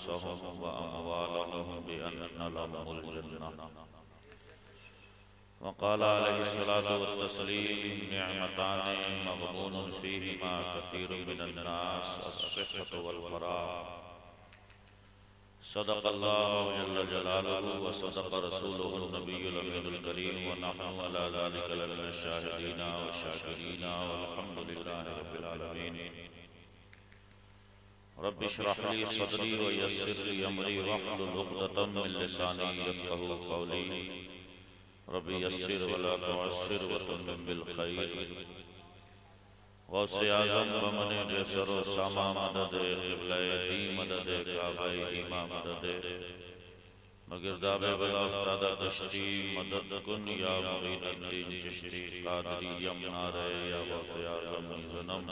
अनफुसहुम व अमवालहुम बिअन्न लहुमुल जन्नह। वक़ाल अलैहिस्सलातु वत्तस्लीम निअमतानि मग़बूनुन फ़ीहिमा कसीरुम मिनन नास अस्सिहहतु वल फ़राग़। सदक़ल्लाहु जल्ल जलालुहु व सदक़ रसूलुहुन नबियुल अमीनुल करीम व नहनु अला ज़ालिका लमिनश शाहिदीना व शाकिरीना वल्हम्दुलिल्लाहि रब्बिल आलमीन। रब्बि इश्रह ली सदरी व यस्सिर ली अमरी वहलुल उक़दतम मिन लिसानी यफ़क़हू क़ौली। रब्बि यस्सिर व ला तुअस्सिर व तम्मिम बिल खैर। गौसे आज़म बमने जसर व सामा मदद क़िबला दी मदद काबा ईमा मदद मगिरदाब बला उस्ताद कश्ती मदद कुन या मुईनुद्दीन चिश्ती क़ादरी यमनार या गौसे आज़म ज़नम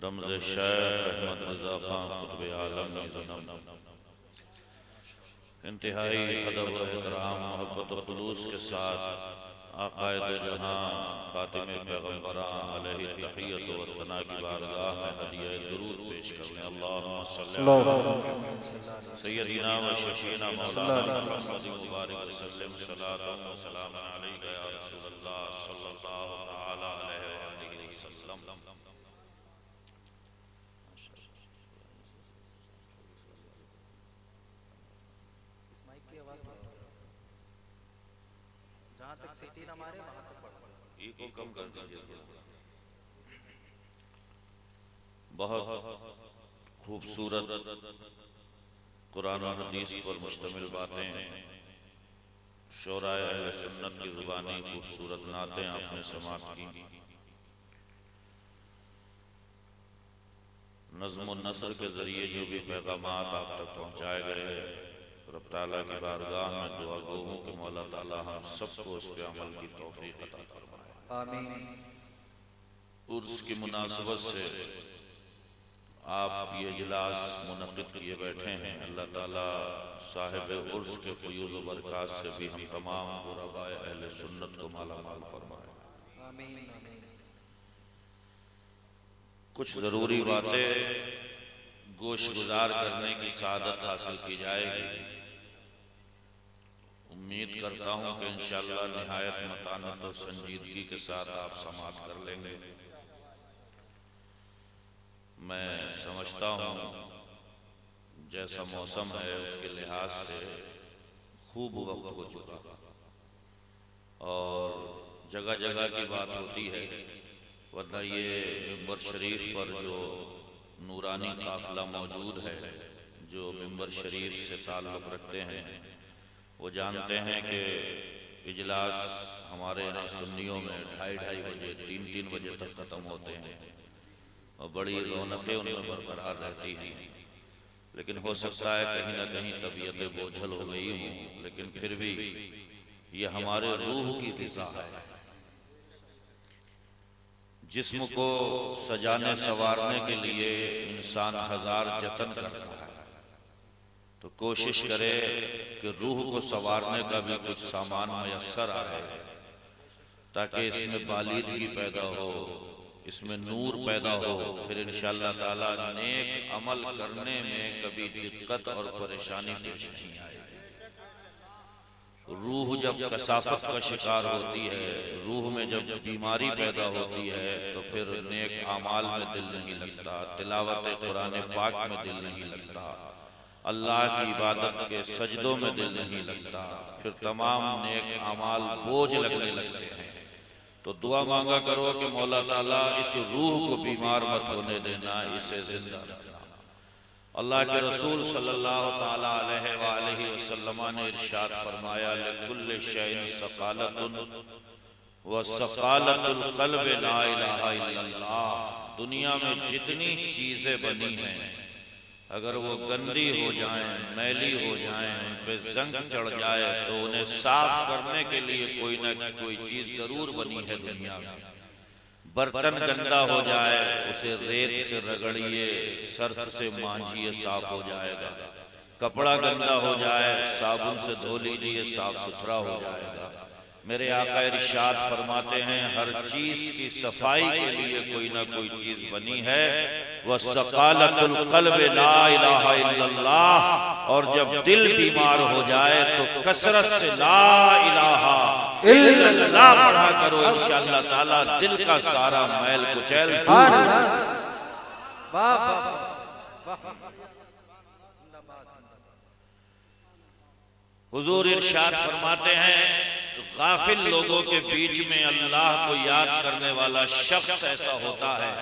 दमज़ शेख अहमद रज़ा ख़ान क़ुत्ब आलम ज़नम। इंतहाई अदब व एहतराम मोहब्बत व खुलूस के साथ आक़ाए जहां ख़ातिमे पैगम्बरां अलैहि तहियत व सना की बारगाह में हदिया दुरूद पेश करने। अल्लाहुम्मा सल्लि अला सय्यदिना व शफ़ीना मौलाना मुहम्मद मुबारक वसल्लम सलातन व सलामन अलैका या रसूलल्लाह सल्लल्लाहु तआला अलैहि व आलिहि वसल्लम। जहाँ तक सीटी न मारे वहाँ तक पढ़ो। इको कम कर दीजिए थोड़ा। बहुत खूबसूरत कुरान और हदीस पर मुश्तमिल बातें, शोराए अहले सुन्नत की ज़ुबानी खूबसूरत नातें आपने समाअत की। नज़्म व नस्र के ज़रिए जो भी पैगामात आप तक पहुँचाए गए, रब ताला की बारगाह में दुआ गो हूँ कि मौला ताला हम सबको उस पे अमल की तौफीक अता फरमाए। आमीन। उर्स की मुनासबत से आप ये इजलास मुनक़िद किए बैठे हैं। अल्लाह ताला साहिब उर्स के फ़यूज़ व बरक़ात से भी हम तमाम ग़ुरबाए अहले सुन्नत को माला माल फरमाए। आमीन। कुछ ज़रूरी बातें गोश गुजार करने की सादत हासिल की जाएगी। उम्मीद करता हूँ कि इंशाअल्लाह निहायत मतानत और संजीदगी के साथ आप समाअत कर लेंगे। मैं समझता हूँ जैसा मौसम है उसके लिहाज से खूब वक्त हो चुका और जगह जगह की बात होती है, वरना ये मिंबर शरीफ पर जो नूरानी काफिला मौजूद है, जो मिंबर शरीफ से ताल्लुक़ रखते हैं, वो जानते हैं कि इजलास हमारे यहाँ सुन्नियों में 2:30 बजे 3 बजे तक ख़त्म होते हैं और बड़ी रौनकें उनमें बरकरार रहती हैं। लेकिन हो सकता है कहीं ना कहीं तबीयतें बोझल हो गई हों, लेकिन फिर भी ये हमारे रूह की ग़िज़ा है। जिस्म को सजाने संवारने के लिए इंसान हज़ार जतन करता है, तो कोशिश करे कि रूह को संवारने का भी कुछ सामान मयस्सर आए, ताकि इसमें बालीदगी पैदा हो, इसमें नूर पैदा हो। फिर इंशाअल्लाह ताला नेक अमल करने में कभी दिक्कत और परेशानी पेश नहीं आएगी। रूह जब कसाफत का शिकार होती है, रूह में जब बीमारी पैदा होती है, तो फिर नेक अमाल में दिल नहीं लगता, तिलावत कुरान पाक में दिल नहीं लगता, अल्लाह की इबादत के सजदों में दिल नहीं लगता, फिर तमाम नेक अमाल बोझ लगने लगते हैं। तो दुआ मांगा करो कि मौला ताला इस रूह को बीमार मत होने देना, इसे जिंदा रखना। अल्लाह के रसूल सल्लल्लाहु ताला अलैहि वसल्लम ने इरशाद फरमाया, लिकुल्लि शैइन सक़ालतुन व सक़ालतुल क़ल्बि ला इलाहा इल्लल्लाह। दुनिया में जितनी चीज़ें बनी हैं, अगर वो गंदी हो जाएं, मैली हो जाएं, उन पे जंग चढ़ जाए, तो उन्हें साफ करने के लिए कोई ना कोई चीज़ ज़रूर बनी है दुनिया में। बर्तन गंदा हो जाए, उसे रेत से रगड़िए, सर्फ से मांजिए, साफ हो जाएगा। कपड़ा गंदा हो जाए, साबुन से धो लीजिए, साफ सुथरा हो जाएगा। मेरे आका इरशाद फरमाते हैं हर चीज की सफाई के लिए कोई ना कोई चीज बनी है। वह सकालतुल क़ल्ब ला इलाहा इल्लल्लाह, और जब दिल बीमार हो जाए तो कसरत से ला इलाहा इल्लल्लाह पढ़ा करो, इंशाअल्लाह ताला दिल का सारा मैल कुचैल दूर हो जाएगा। हुजूर इरशाद फरमाते हैं गाफिल लोगों के बीच में अल्लाह को याद करने वाला शख्स ऐसा होता है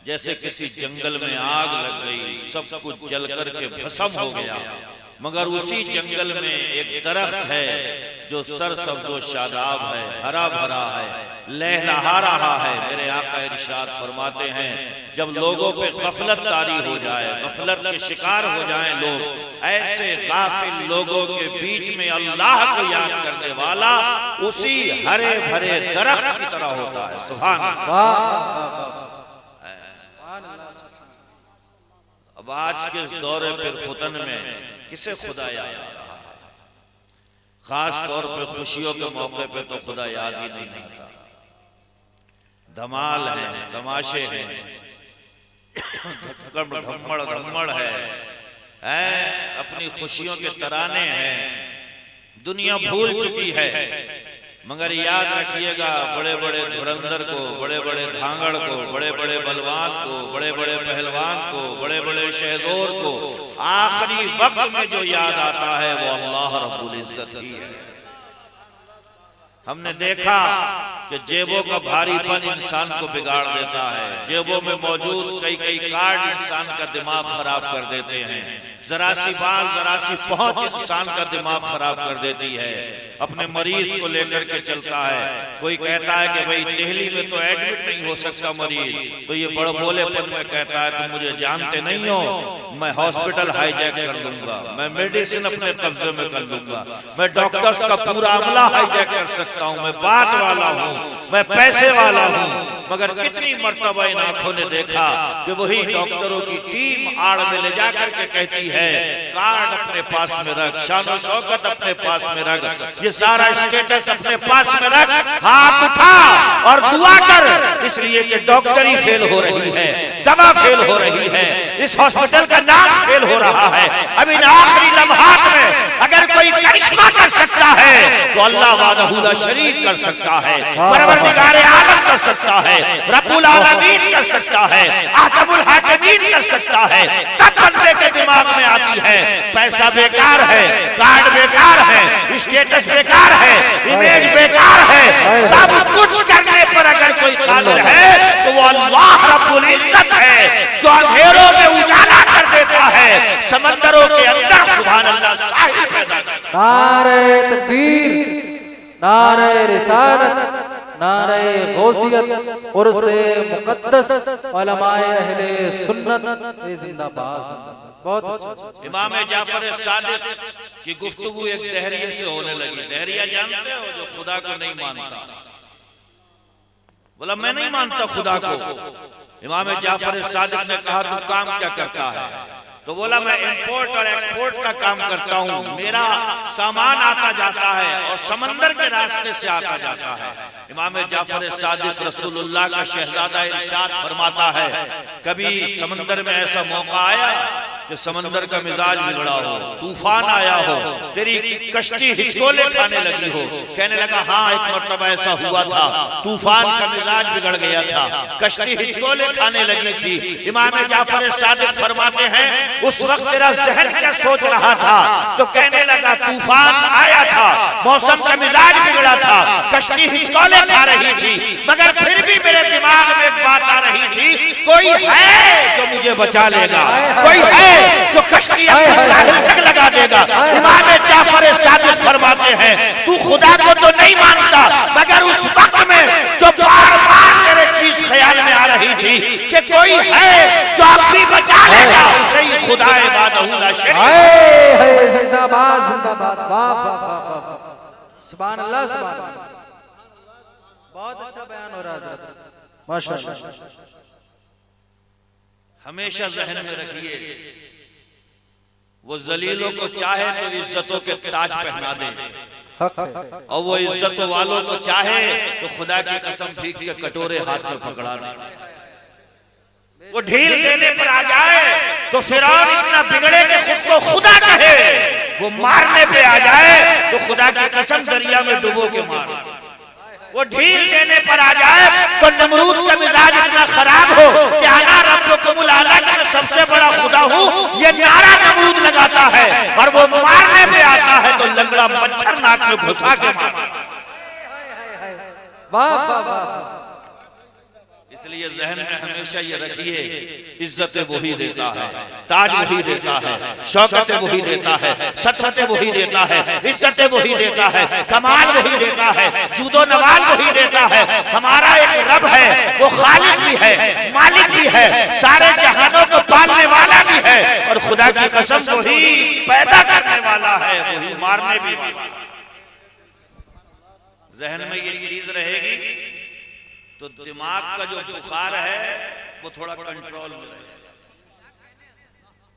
जैसे किसी जंगल में आग लग गई, सब कुछ जल करके भस्म हो गया, मगर उसी जंगल में एक दरख्त है जो सरसब्ज़ व शादाब है, हरा भरा है, लहलहा रहा है। मेरे आका इरशाद फरमाते हैं जब लोगों पे गफलत तारी हो जाए, गफलत के शिकार हो जाएं लोग, ऐसे गाफिल लोगों के बीच में अल्लाह को याद करने वाला उसी हरे भरे दरख्त की तरह होता है। सुभान अल्लाह। अब आज के इस दौरे फिर फुतन में किसे खुदा याद आ रहा है? खास तौर पे खुशियों के मौके पे तो खुदा याद ही नहीं आता। धमाल है, तमाशे हैं, धम्मड़ धम्मड़ है, अपनी खुशियों के तराने हैं, दुनिया भूल चुकी है। मगर याद रखिएगा बड़े बड़े धुरंधर को, बड़े बड़े धांगड़ को, बड़े बड़े बलवान को, बड़े बड़े पहलवान को, बड़े बड़े शहदोर को आखिरी वक्त में जो याद आता है वो अल्लाह रब्बुल इज्जत ही है। हमने देखा कि जेबों का भारीपन इंसान को बिगाड़ देता है, जेबों में मौजूद कई कई कार्ड इंसान का दिमाग खराब कर देते हैं, जरा सी बात, जरा सी पहुंच इंसान का दिमाग खराब कर देती है। अपने मरीज को लेकर के चलता है, कोई कहता है कि भाई दिल्ली में तो एडमिट नहीं हो सकता मरीज, तो ये बड़ बोलेपन में कहता है तुम मुझे जानते नहीं हो, मैं हॉस्पिटल हाईजैक कर लूंगा, मैं मेडिसिन अपने कब्जे में कर लूंगा, मैं डॉक्टर्स का पूरा अमला हाईजैक कर सकता हूँ, मैं बात वाला हूँ, मैं पैसे वाला हूँ। मगर कितनी मर्तबा इन आंखों ने देखा कि वही डॉक्टरों की टीम आड़ में ले जाकर के कहती है कार्ड अपने पास में रख, शान शौकत अपने पास में रख, ये सारा स्टेटस अपने पास में रख, हाथ उठा और दुआ कर, इसलिए कि डॉक्टरी फेल हो रही है, दवा फेल हो रही है, इस हॉस्पिटल का नाम फेल हो रहा है। अब इन आखिरी लम्हात में अगर कोई करिश्मा कर सकता है तो अल्लाह वादहू ला शरीक कर सकता है, परवरदिगार आलम कर सकता है, रब्बुल आलमीन कर सकता है, अहकमुल हाकिमीन कर सकता है। तब बंदे के दिमाग में आती है पैसा बेकार है, कार्ड बेकार है, स्टेटस बेकार है, इमेज बेकार है, सब कुछ करने पर अगर कोई कादिर है तो वो अल्लाह रब्बुल इज्जत है जो अंधेरों में उजाला कर देता है, समंदरों के अंदर सुभान अल्लाह साहिब पैदा करता है। नारे तकबीर, नारे रिसालत, नारे गौसियत और से मुकद्दस उलमाए अहले सुन्नत जिंदाबाद। बहुत अच्छा। इमाम जाफर सादिक की गुफ्तगू एक दहरिये से होने लगी। दहरिया जानते हो जो खुदा को नहीं मानता, बोला मैं नहीं मानता खुदा को। इमाम जाफर सादिक ने कहा तू काम क्या करता है? तो बोला मैं इंपोर्ट और एक्सपोर्ट का काम करता हूँ, मेरा सामान आता जाता है और समंदर के रास्ते से आता जाता है। इमाम जाफर सादिक रसूलुल्लाह का शहजादा इरशाद फरमाता है कभी समंदर में ऐसा मौका आया कि समंदर का मिजाज बिगड़ा हो, तूफान आया हो, तेरी कश्ती हिचकोले खाने लगी हो? कहने लगा हाँ एक मर्तबा ऐसा हुआ था, तूफान का मिजाज बिगड़ गया था, कश्ती हिचकोले खाने लगी थी। इमाम जाफर सादिक फरमाते हैं उस वक्त तेरा जहन क्या सोच रहा था? तो कहने लगा तूफान आया था, मौसम का मिजाज बिगड़ा था, कश्ती हिचकोले खा रही थी, मगर फिर भी मेरे दिमाग में एक बात आ रही थी कोई है जो मुझे बचा लेगा, कोई है जो कश्ती अपने साहिल तक लगा देगा। इमाम जाफर सादिक फरमाते हैं तू खुदा को तो नहीं मानता, मगर उस वक्त में जो बार बार तेरे चीज ख्याल में आ रही थी कि कोई है जो अपनी बचा लेगा, उसे ही खुदा वादहू ला शरीक। जिंदाबाद जिंदाबाद, वाह वाह वाह, सुभान अल्लाह सुभान अल्लाह। बहुत अच्छा बयान हो रहा है माशाअल्लाह। हमेशा जहन में रखिए वो जलीलों को चाहे तो इज्जतों के ताज पहना दे, हक है। और वो इज्जत वालों को चाहे तो खुदा की कसम भीख के कटोरे हाथ में पकड़ा नहीं। वो ढील देने पर आ जाए तो फिरौन इतना बिगड़े कि खुद को खुदा कहे, वो मारने पे आ जाए तो खुदा की कसम दरिया में डुबो के मारे। वो ढील देने पर आ जाए तो नमरूद का मिजाज इतना खराब हो कि आना रब्बुकुमुल आला कि मैं सबसे बड़ा खुदा हूँ, ये नारा नमरूद लगाता है और वो मारने पे आता है तो लंगड़ा मच्छर नाक में घुसा के मारता है। वाह वाह वाह। इसलिए जहन में हमेशा ये रखिए, इज्जत वही देता है, ताज वही देता है, शौकत वही देता है, सतरत वही देता है, इज्जत वही देता है, कमाल वही देता है, जूदो नवाल वही देता है। हमारा एक रब है, वो खालिक भी है, मालिक भी है, सारे जहानों को पालने वाला भी है और खुदा की कसम वही पैदा करने वाला है, वही मारने भी वाला है। जहन में ये चीज रहेगी तो दिमाग का जो बुखार है वो थोड़ा कंट्रोल में रहेगा।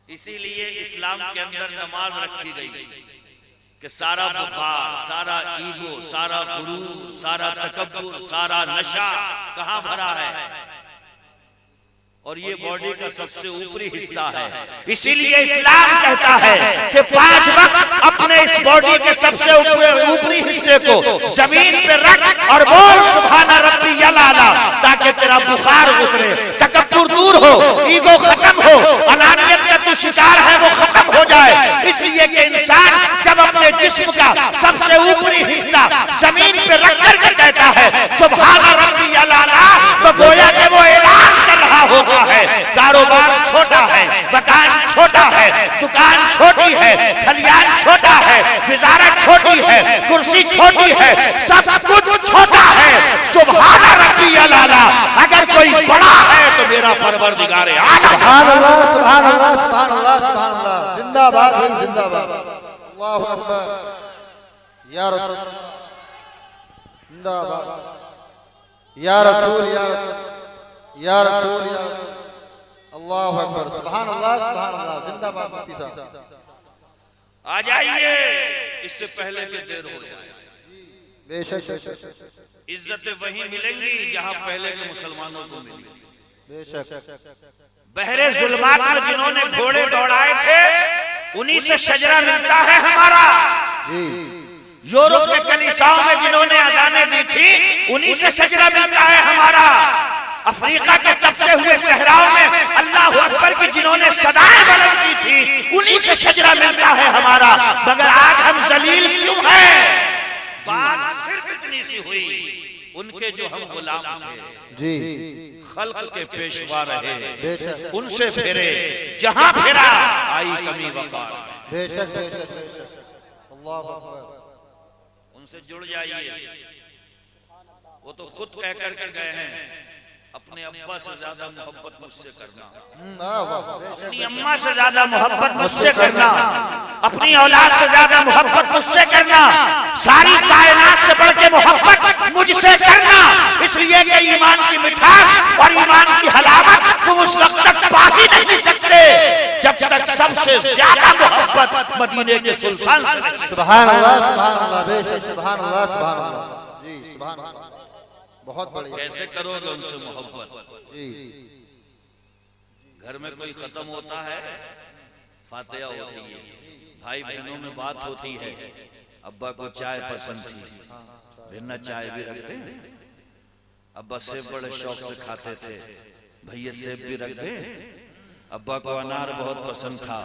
इसीलिए इस्लाम के अंदर नमाज रखी गई कि सारा बुखार, सारा ईगो, सारा गुरूर, सारा तकब्बुर, सारा नशा कहां भरा है, और ये बॉडी का सबसे ऊपरी हिस्सा है। इसीलिए इस्लाम कहता है कि 5 वक्त अपने इस बॉडी के सबसे ऊपरी हिस्से को जमीन पे रख और बोल सुभान रब्बियल आला, ताकि तेरा बुखार उतरे, तकब्बुर दूर हो, ईगो खत्म हो, अनानियत का तू शिकार है वो खत्म हो जाए। इसलिए कि इंसान जब अपने जिस्म का सबसे ऊपरी हिस्सा जमीन पे रख करके कहता है सुभान रब्बियल आला, तो गोया कि वो ऐलान कर रहा होगा है कारोबार छोटा है, मकान छोटा है, दुकान छोटी है, खलियान छोटा है, वजारत छोटी है, कुर्सी छोटी है, सब कुछ छोटा है। सुभान रब्बियल आला, अगर कोई बड़ा है तो मेरा परवरदिगार आलम। सुभान अल्लाह, सुभान अल्लाह, सुभान अल्लाह, सुभान अल्लाह। जिंदाबाद भाई जिंदाबाद। अल्लाहु अकबर। या रसूल जिंदाबाद। या रसूल, या रसूल, या रसूल, या रसूल। अल्लाहु अकबर। सुभान अल्लाह, सुभान अल्लाह। जिंदाबाद मुफ्ती साहब। आ जाइए, इससे पहले कि देर हो जाए। बेशक बेशक। इज्जतें वहीं मिलेंगी जहां पहले के मुसलमानों को मिली। बेशक। बहरे जुल्मात में जिन्होंने घोड़े दौड़ाए थे उन्हीं से शजरा मिलता है हमारा। जी। यूरोप के कलीसियाओं में जिन्होंने अजानें दी थी उन्हीं से शजरा मिलता है हमारा। अफ्रीका के तपते हुए सहराओं में अल्लाह अकबर की जिन्होंने सदाएं बुलंद की थी उन्हीं से शजरा मिलता है हमारा। मगर आज हम जलील क्यों हैं? बात सिर्फ इतनी सी हुई, उनके जो हम गुलाम थे जी, खल्क के पेशवा रहे, बेशक उनसे फिरे, जहां फिरा आई कमी वकार। बेशक बेशक बेशक। अल्लाहु अकबर। उनसे जुड़ जाइए। वो तो खुद कह कर गए हैं अपने अब्बा से ज्यादा मोहब्बत मुझसे करना, अपनी अम्मा से ज्यादा मोहब्बत मुझसे करना, अपनी औलाद से ज्यादा मोहब्बत मुझसे करना, सारी कायनात से बढ़ के मोहब्बत मुझसे करना। इसलिए कि ईमान की मिठास और ईमान की हलावत तुम उस वक्त तक पा ही नहीं सकते जब तक सबसे ज्यादा मोहब्बत मदीने के सुल्तान से। सुभान अल्लाह, सुभान अल्लाह। बेशक सुभान अल्लाह, सुभान अल्लाह। जी सुभान अल्लाह। बहुत बढ़िया। कैसे करोगे उनसे मोहब्बत? जी। घर में कोई खत्म होता है, फातिहा होती है, भाई बहनों में बात होती है, अब्बा को चाय पसंद थी, भिन्ना चाय भी रखते हैं, अब्बा सेब बड़े शौक से खाते थे, भैया सेब भी रख दें। अब्बा को अनार बहुत पसंद था,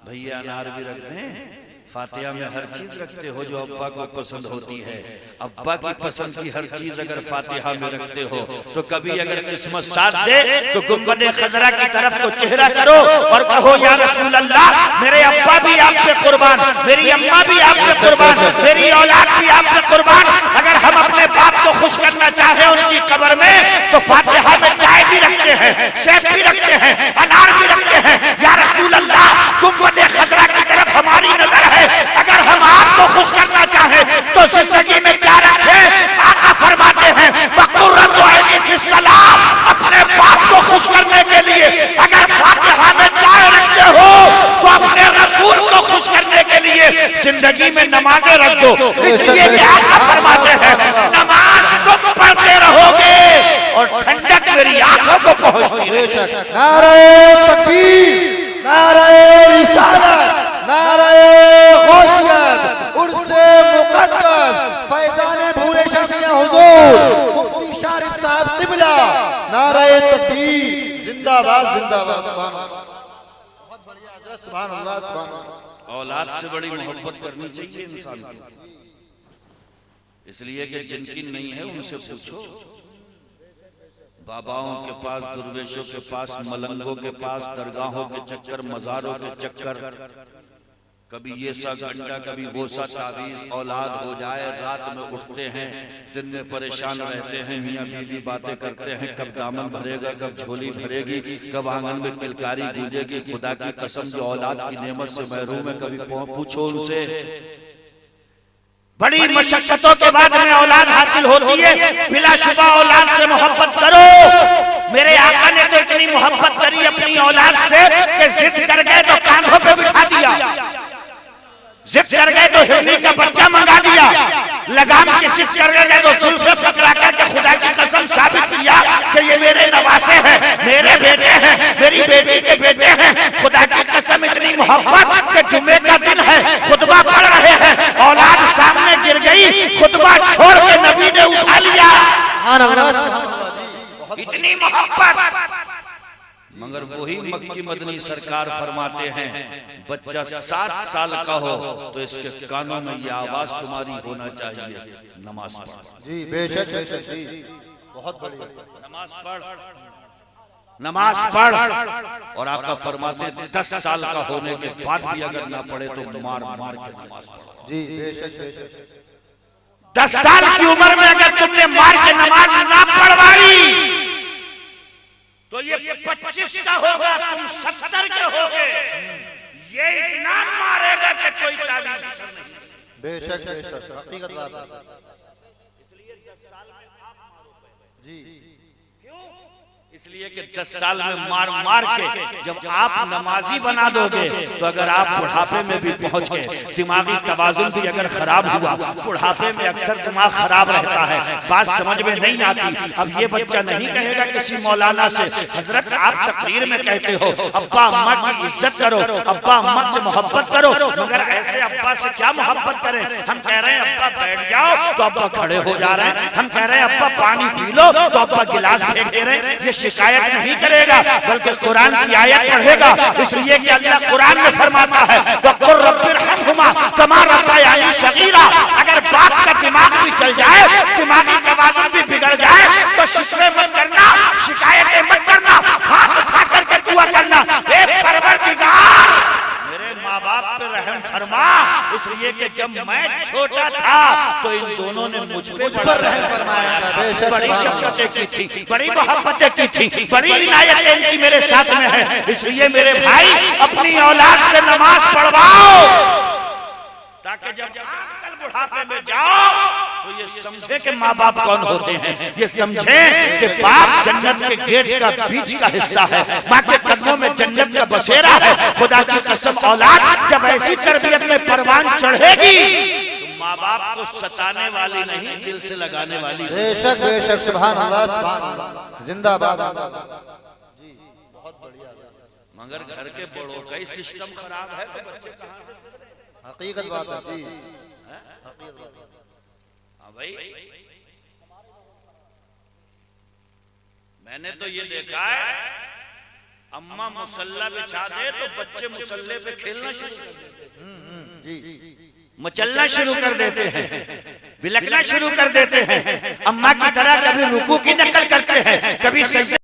भैया अनार भी रख दें। फातिहा में हर चीज रखते हो जो अब्बा को पसंद होती है। अब्बा की पसंद की हर चीज अगर फातिहा में रखते हो तो कभी अगर किस्मत साथ दे तो गुंबदे खजरा की तरफ को चेहरा करो और कहो या रसूल अल्लाह, मेरे अब्बा भी आप पे कुर्बान, मेरी अम्मा भी आप पे कुर्बान, मेरी औलाद भी आप पे कुर्बान। अगर हम अपने बाप को खुश करना चाहे उनकी कब्र में तो फातिहा में चाय भी रखते हैं, सेब भी रखते हैं, अनार भी रखते हैं। या रसूल अल्लाह, गुंबदे खजरा की तरफ हमारी नजर है। अगर हम आपको खुश करना चाहे तो जिंदगी में क्या रखे? आका फरमाते हैं वक़ुर्रतु ऐनी फिस्सलाम, अपने बाप को खुश करने के लिए अगर फातिहा में चाय रखते हो तो अपने रसूल को खुश करने के लिए जिंदगी में नमाजें रख दो। दो। इसलिए कि आका फरमाते हैं नमाज तुम पढ़ते रहोगे और ठंडक मेरी आंखों को पहुंचती रहेगी। नारे तकबीर, नारे रिसालत, नारे गौसियत, उर्से मुक़द्दस, फैज़ाने भूरे शमीया हुजूर मुफ्ती शारिफ साहब क़िबला, नारे तकबीर, जिंदाबाद जिंदाबाद। सुभान अल्लाह, बहुत बढ़िया हज़रत, सुभान अल्लाह सुभान अल्लाह। औलाद से बड़ी मोहब्बत करनी चाहिए इंसान को, इसलिए कि जिनकी नहीं है उनसे पूछो। बाबाओं के पास, दुर्वेशों के पास, मलंगों के पास, दरगाहों के चक्कर, मज़ारों के चक्कर, कभी ये सा गंडा, कभी वो सा तावीज़ औलाद हो जाए। रात में उठते हैं, दिन में परेशान रहते हैं, मियाँ बीवी बातें करते हैं, कब दामन भरेगा, कब झोली भरेगी, कब आंगन में किलकारी गूंजेगी। खुदा की कसम जो औलाद की नेमत से महरूम है, कभी पूछो उनसे। बड़ी मशक्कतों के बाद में औलाद हासिल होती है। बिलाशुबा औलाद से मोहब्बत करो। मेरे आका ने तो इतनी मोहब्बत करी अपनी औलाद से कि जिद कर गए तो कांधों पे बिठा दिया, जिद कर गए तो हिरनी का बच्चा मंगा दिया, लगाम की जिद कर गए तो जुल्फे पकड़ा करके खुदा की कसम साबित किया कि ये मेरे नवासे हैं, मेरे बेटे हैं, मेरी बेटी के बेटे हैं। खुदा की कसम इतनी मोहब्बत कि जुम्मे का दिन है, खुतबा पढ़ रहे हैं, औलाद सामने गिर गई, खुतबा छोड़ के नबी ने उठा लिया। इतनी मोहब्बत। मगर वही मक्की मदनी सरकार फरमाते हैं बच्चा 7 साल का हो तो इसके कानों में ये आवाज तुम्हारी होना चाहिए, नमाज पढ़। जी बेशक बेशक जी, बहुत बढ़िया। नमाज पढ़, नमाज पढ़। और आपका फरमाते हैं 10 साल का होने के बाद भी अगर ना पढ़े तो मार मार के नमाज पढ़ो। जी बेशक बेशक। 10 साल की उम्र में अगर तुमने मार के नमाज ना पढ़वाई तो ये 25 का होगा, तुम 70 के होगे। ये इतना मारेगा कि कोई तावीज़ असर नहीं। बेशक बेशक, हकीकत बात है। जी इसलिए कि 10 साल में मार मार के जब आप नमाजी बना दोगे तो अगर आप बुढ़ापे में भी पहुंच गए, दिमागी तवाज़ुन भी अगर खराब हुआ, बुढ़ापे में अक्सर दिमाग खराब रहता है, बात समझ में नहीं आती। अब ये बच्चा नहीं कहेगा किसी मौलाना से हजरत आप तकरीर में कहते हो अब्बा अम्मा की इज्जत करो, अब्बा अम्मा से मोहब्बत करो, मगर ऐसे अब्बा से क्या मोहब्बत करें। हम कह रहे हैं अब्बा बैठ जाओ तो अब्बा खड़े हो जा रहे हैं, हम कह रहे हैं अब्बा पानी पी लो तो अब्बा गिलास फेंक दे रहे हैं। ये शिकायत नहीं करेगा बल्कि कुरान की आयत पढ़ेगा। इसलिए कि अल्लाह कुरान में फरमाता है वक़ुर रब्बिरहमहुमा कमा रब्बयानी सगीरा। अगर बाप का दिमाग भी चल जाए, दिमागी तवाज़ुन भी बिगड़ जाए तो शिकवे मत करना, शिकायतें मत करना, हाथ उठा करके दुआ करना, ए परवरदिगार मेरे माँ बाप पे रहम फरमा। इसलिए कि जब मैं छोटा था तो इन दोनों ने मुझ पर रहम फरमाया था। बेशक बड़ी शफ़क़तें की थी, बड़ी मोहब्बतें की थी, बड़ी इनायतें इनकी मेरे साथ में है। इसलिए मेरे भाई अपनी औलाद से नमाज पढ़वाओ ताकि जब कल बुढ़ापे में जाओ तो ये समझे कि माँ बाप कौन होते हैं, ये समझे कि बाप जन्नत के गेट का बीच का हिस्सा है, माँ के कदमों में जन्नत का बसेरा है। खुदा की कसम औलाद जब ऐसी तरबियत में परवान चढ़ेगी तो माँ बाप को सताने वाली नहीं, दिल से लगाने वाली। बेशक बेशक, सुभान अल्लाह सुभान अल्लाह, जिंदाबाद जी, बहुत बढ़िया। मगर घर के बड़ों का ही सिस्टम खराब है तो बच्चे कहाँ से? हकीकत बात है जी, हकीकत बात है। हाँ भाई, मैंने तो ये देखा है अम्मा मुसल्ला बिछा दे तो बच्चे मुसल्ले पे खेलना शुरू कर देते हैं, जी मचलना शुरू कर देते हैं, बिलकना शुरू कर देते हैं। अम्मा की तरह कभी रुकू की नकल करते हैं, कभी सजदे